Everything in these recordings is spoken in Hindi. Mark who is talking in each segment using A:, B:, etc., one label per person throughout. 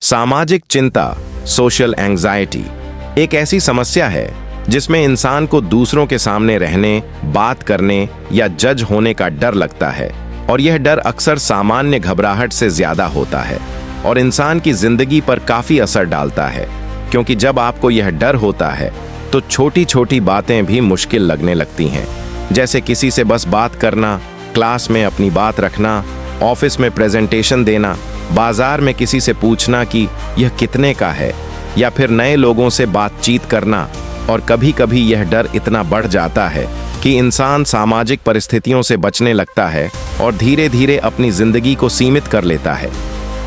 A: सामाजिक चिंता, सोशल एंजाइटी, एक ऐसी समस्या है जिसमें इंसान को दूसरों के सामने रहने, बात करने या जज होने का डर लगता है। और यह डर अक्सर सामान्य घबराहट से ज्यादा होता है और इंसान की जिंदगी पर काफी असर डालता है, क्योंकि जब आपको यह डर होता है तो छोटी छोटी बातें भी मुश्किल लगने लगती हैं। जैसे किसी से बस बात करना, क्लास में अपनी बात रखना, ऑफिस में प्रेजेंटेशन देना, बाजार में किसी से पूछना कि यह कितने का है, या फिर नए लोगों से बातचीत करना। और कभी कभी यह डर इतना बढ़ जाता है कि इंसान सामाजिक परिस्थितियों से बचने लगता है और धीरे धीरे अपनी जिंदगी को सीमित कर लेता है।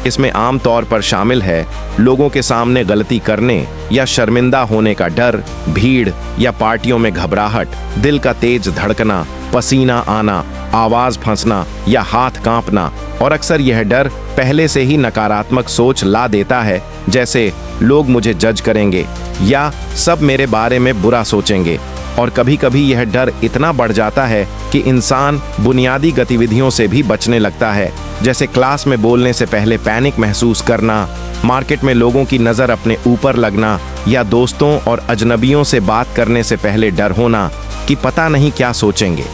A: इसमें आमतौर पर शामिल है लोगों के सामने गलती करने या शर्मिंदा होने का डर, भीड़ या पार्टियों में घबराहट, दिल का तेज धड़कना, पसीना आना, आवाज फंसना या हाथ कांपना। और अक्सर यह डर पहले से ही नकारात्मक सोच ला देता है, जैसे लोग मुझे जज करेंगे या सब मेरे बारे में बुरा सोचेंगे। और कभी कभी यह डर इतना बढ़ जाता है कि इंसान बुनियादी गतिविधियों से भी बचने लगता है, जैसे क्लास में बोलने से पहले पैनिक महसूस करना, मार्केट में लोगों की नज़र अपने ऊपर लगना, या दोस्तों और अजनबियों से बात करने से पहले डर होना कि पता नहीं क्या सोचेंगे।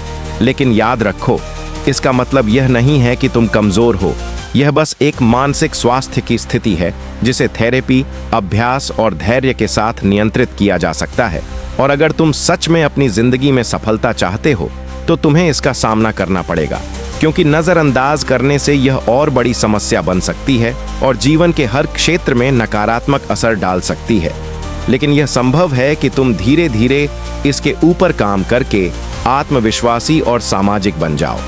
A: लेकिन याद रखो, इसका मतलब यह नहीं है कि तुम कमज़ोर हो। यह बस एक मानसिक स्वास्थ्य की स्थिति है जिसे थेरेपी, अभ्यास और धैर्य के साथ नियंत्रित किया जा सकता है। और अगर तुम सच में अपनी जिंदगी में सफलता चाहते हो तो तुम्हें इसका सामना करना पड़ेगा, क्योंकि नज़रअंदाज करने से यह और बड़ी समस्या बन सकती है और जीवन के हर क्षेत्र में नकारात्मक असर डाल सकती है। लेकिन यह संभव है कि तुम धीरे धीरे इसके ऊपर काम करके आत्मविश्वासी और सामाजिक बन जाओ।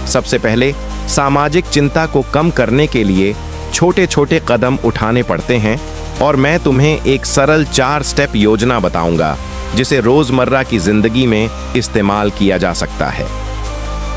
A: सबसे पहले सामाजिक चिंता को कम करने के लिए छोटे छोटे कदम उठाने पड़ते हैं, और मैं तुम्हें एक सरल 4 स्टेप योजना बताऊंगा जिसे रोजमर्रा की जिंदगी में इस्तेमाल किया जा सकता है।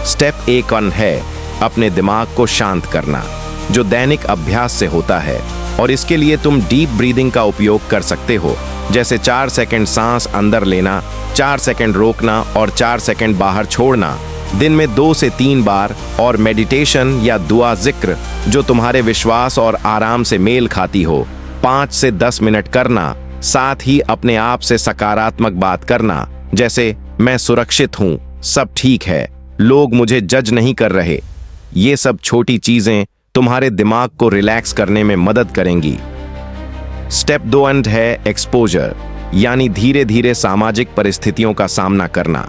A: स्टेप 1 है अपने दिमाग को शांत करना, जो दैनिक अभ्यास से होता है। और इसके लिए तुम डीप ब्रीदिंग का उपयोग कर सकते हो, जैसे 4 सेकंड सांस अंदर लेना, 4 सेकंड रोकना और 4 सेकंड बाहर छोड़ना, दिन में 2 से 3 बार। और मेडिटेशन या दुआ जिक्र, जो तुम्हारे विश्वास और आराम से मेल खाती हो, 5 से 10 मिनट करना। साथ ही अपने आप से सकारात्मक बात करना, जैसे मैं सुरक्षित हूं, सब ठीक है, लोग मुझे जज नहीं कर रहे। ये सब छोटी चीजें तुम्हारे दिमाग को रिलैक्स करने में मदद करेंगी। स्टेप 2 है एक्सपोजर, यानी धीरे धीरे सामाजिक परिस्थितियों का सामना करना।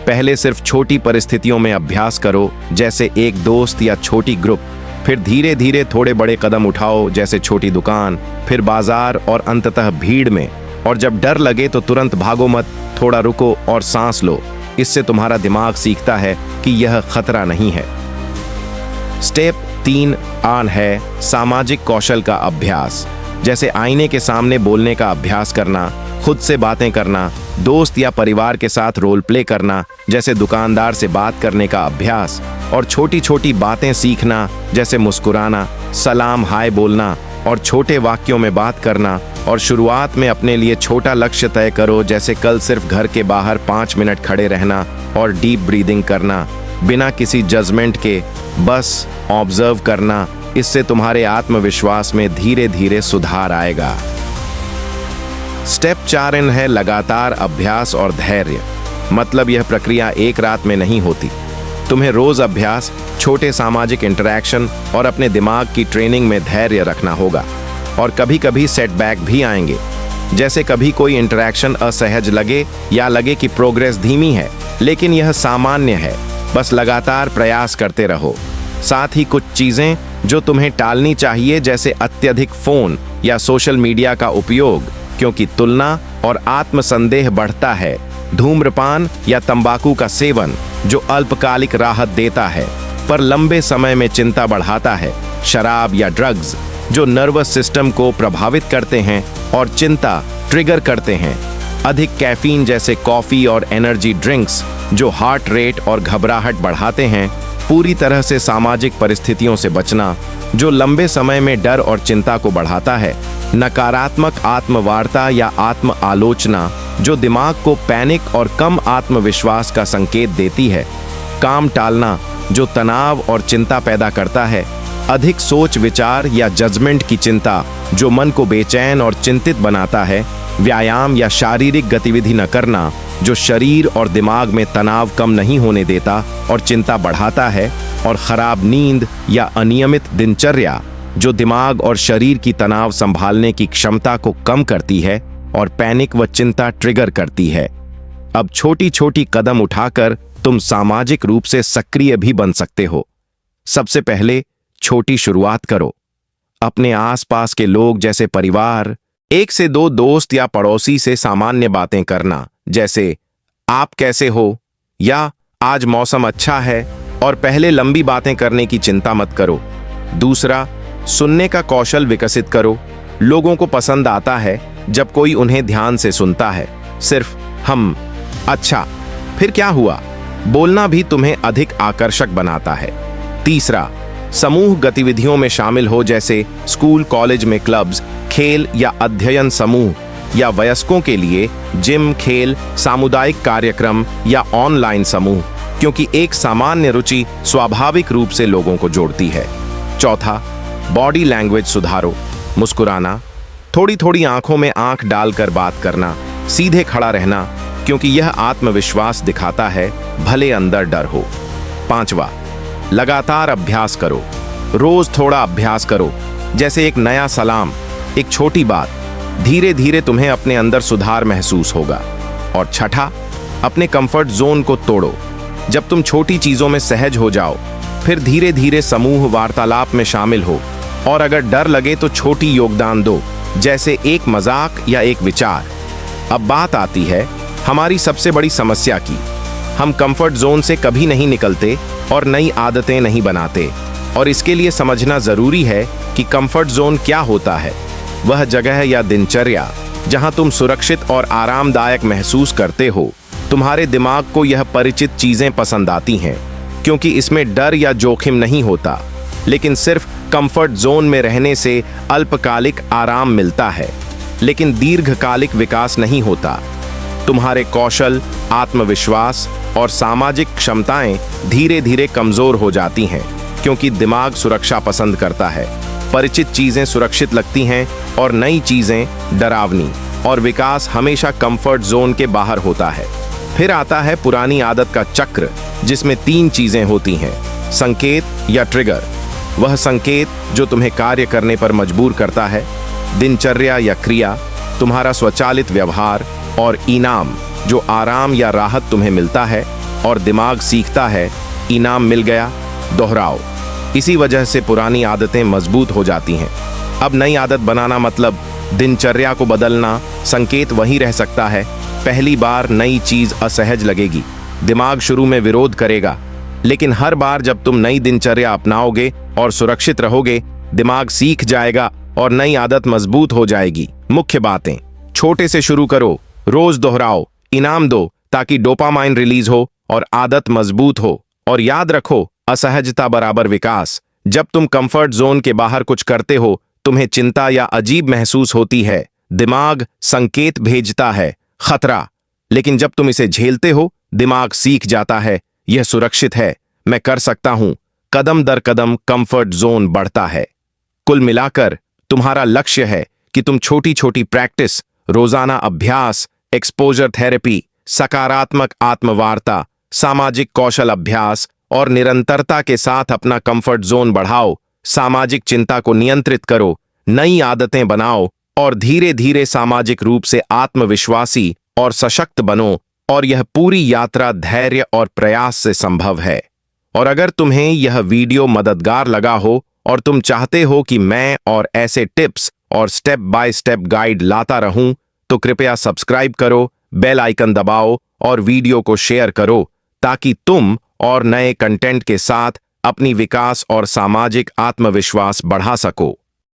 A: पहले सिर्फ छोटी परिस्थितियों में अभ्यास करो, जैसे एक दोस्त या छोटी ग्रुप। फिर धीरे धीरे थोड़े बड़े कदम उठाओ, जैसे छोटी दुकान, फिर बाजार और अंततः भीड़ में। और जब डर लगे तो तुरंत भागो मत, थोड़ा रुको और सांस लो। इससे तुम्हारा दिमाग सीखता है कि यह खतरा नहीं है। स्टेप 3 है सामाजिक कौशल का अभ्यास, जैसे आईने के सामने बोलने का अभ्यास करना, खुद से बातें करना, दोस्त या परिवार के साथ रोल प्ले करना, जैसे दुकानदार से बात करने का अभ्यास। और छोटी छोटी बातें सीखना, जैसे मुस्कुराना, सलाम, हाय बोलना और छोटे वाक्यों में बात करना। और शुरुआत में अपने लिए छोटा लक्ष्य तय करो, जैसे कल सिर्फ घर के बाहर 5 मिनट खड़े रहना और डीप ब्रीदिंग करना, बिना किसी जजमेंट के, बस ऑब्जर्व करना। इससे तुम्हारे आत्मविश्वास में धीरे धीरे सुधार आएगा। स्टेप 4 है लगातार अभ्यास और धैर्य, मतलब यह प्रक्रिया एक रात में नहीं होती। तुम्हें रोज अभ्यास, छोटे सामाजिक इंटरैक्शन और अपने दिमाग की ट्रेनिंग में धैर्य रखना होगा। और कभी कभी सेटबैक भी आएंगे, जैसे कभी कोई इंटरैक्शन असहज लगे या लगे कि प्रोग्रेस धीमी है, लेकिन यह सामान्य है। बस लगातार प्रयास करते रहो। साथ ही कुछ चीजें जो तुम्हें टालनी चाहिए, जैसे अत्यधिक फोन या सोशल मीडिया का उपयोग, क्योंकि तुलना और आत्मसंदेह बढ़ता है। धूम्रपान या तंबाकू का सेवन, जो अल्पकालिक राहत देता है पर लंबे समय में चिंता बढ़ाता है। शराब या ड्रग्स, जो नर्वस सिस्टम को प्रभावित करते हैं और चिंता ट्रिगर करते हैं। अधिक कैफीन जैसे कॉफी और एनर्जी ड्रिंक्स, जो हार्ट रेट और घबराहट बढ़ाते हैं। पूरी तरह से सामाजिक परिस्थितियों से बचना, जो लंबे समय में डर और चिंता को बढ़ाता है। नकारात्मक आत्मवार्ता या आत्म आलोचना, जो दिमाग को पैनिक और कम आत्मविश्वास का संकेत देती है। काम टालना, जो तनाव और चिंता पैदा करता है। अधिक सोच विचार या जजमेंट की चिंता जो मन को बेचैन और चिंतित बनाता है, व्यायाम या शारीरिक गतिविधि न करना जो शरीर और दिमाग में तनाव कम नहीं होने देता और चिंता बढ़ाता है, और खराब नींद या अनियमित दिनचर्या जो दिमाग और शरीर की तनाव संभालने की क्षमता को कम करती है और पैनिक व चिंता ट्रिगर करती है। अब छोटी छोटी कदम उठाकर तुम सामाजिक रूप से सक्रिय भी बन सकते हो। सबसे पहले छोटी शुरुआत करो। अपने आसपास के लोग जैसे परिवार, 1 से 2 दोस्त या पड़ोसी से सामान्य बातें करना, जैसे आप कैसे हो या आज मौसम अच्छा है, और पहले लंबी बातें करने की चिंता मत करो। दूसरा, सुनने का कौशल विकसित करो। लोगों को पसंद आता है जब कोई उन्हें ध्यान से सुनता है। सिर्फ हम, अच्छा, फिर क्या हुआ बोलना भी तुम्हें अधिक आकर्षक बनाता है। तीसरा, समूह गतिविधियों में शामिल हो, जैसे स्कूल कॉलेज में क्लब्स, खेल या अध्ययन समूह, या वयस्कों के लिए जिम, खेल, सामुदायिक कार्यक्रम या ऑनलाइन समूह, क्योंकि एक सामान्य रुचि स्वाभाविक रूप से लोगों को जोड़ती है। चौथा, बॉडी लैंग्वेज सुधारो। मुस्कुराना, थोड़ी थोड़ी आंखों में आंख डालकर बात करना, सीधे खड़ा रहना, क्योंकि यह आत्मविश्वास दिखाता है भले अंदर डर हो। पांचवा, लगातार अभ्यास करो। रोज थोड़ा अभ्यास करो, जैसे एक नया सलाम, एक छोटी बात। धीरे धीरे तुम्हें अपने अंदर सुधार महसूस होगा। और छठा, अपने कंफर्ट जोन को तोड़ो। जब तुम छोटी चीजों में सहज हो जाओ, फिर धीरे धीरे समूह वार्तालाप में शामिल हो, और अगर डर लगे तो छोटी योगदान दो, जैसे एक मजाक या एक विचार। अब बात आती है हमारी सबसे बड़ी समस्या की। हम कंफर्ट जोन से कभी नहीं निकलते और नई आदतें नहीं बनाते, और इसके लिए समझना जरूरी है कि कंफर्ट जोन क्या होता है। वह जगह या दिनचर्या जहां तुम सुरक्षित और आरामदायक महसूस करते हो। तुम्हारे दिमाग को यह परिचित चीजें पसंद आती हैं, क्योंकि इसमें डर या जोखिम नहीं होता, लेकिन सिर्फ कंफर्ट जोन में रहने से अल्पकालिक आराम मिलता है, लेकिन दीर्घकालिक विकास नहीं होता। तुम्हारे कौशल, आत्मविश्वास और सामाजिक क्षमताएं धीरे धीरे कमजोर हो जाती हैं, क्योंकि दिमाग सुरक्षा पसंद करता है। परिचित चीजें सुरक्षित लगती हैं और नई चीजें डरावनी, और विकास हमेशा कंफर्ट जोन के बाहर होता है। फिर आता है पुरानी आदत का चक्र, जिसमें 3 चीजें होती हैं: संकेत या ट्रिगर, वह संकेत जो तुम्हें कार्य करने पर मजबूर करता है; दिनचर्या या क्रिया, तुम्हारा स्वचालित व्यवहार; और इनाम, जो आराम या राहत तुम्हें मिलता है और दिमाग सीखता है इनाम मिल गया, दोहराओ। इसी वजह से पुरानी आदतें मजबूत हो जाती हैं। अब नई आदत बनाना मतलब दिनचर्या को बदलना। संकेत वही रह सकता है। पहली बार नई चीज असहज लगेगी, दिमाग शुरू में विरोध करेगा, लेकिन हर बार जब तुम नई दिनचर्या अपनाओगे और सुरक्षित रहोगे, दिमाग सीख जाएगा और नई आदत मजबूत हो जाएगी। मुख्य बातें: छोटे से शुरू करो, रोज दोहराओ, इनाम दो ताकि डोपामाइन रिलीज हो और आदत मजबूत हो। और याद रखो, असहजता बराबर विकास। जब तुम कंफर्ट जोन के बाहर कुछ करते हो, तुम्हें चिंता या अजीब महसूस होती है, दिमाग संकेत भेजता है खतरा, लेकिन जब तुम इसे झेलते हो, दिमाग सीख जाता है यह सुरक्षित है, मैं कर सकता हूं। कदम दर कदम कंफर्ट जोन बढ़ता है। कुल मिलाकर तुम्हारा लक्ष्य है कि तुम छोटी छोटी प्रैक्टिस, रोजाना अभ्यास, एक्सपोजर थेरेपी, सकारात्मक आत्मवार्ता, सामाजिक कौशल अभ्यास और निरंतरता के साथ अपना कंफर्ट जोन बढ़ाओ, सामाजिक चिंता को नियंत्रित करो, नई आदतें बनाओ और धीरे धीरे सामाजिक रूप से आत्मविश्वासी और सशक्त बनो। और यह पूरी यात्रा धैर्य और प्रयास से संभव है। और अगर तुम्हें यह वीडियो मददगार लगा हो और तुम चाहते हो कि मैं और ऐसे टिप्स और स्टेप बाय स्टेप गाइड लाता रहूं, तो कृपया सब्सक्राइब करो, बेल आइकन दबाओ और वीडियो को शेयर करो, ताकि तुम और नए कंटेंट के साथ अपनी विकास और सामाजिक आत्मविश्वास बढ़ा सको।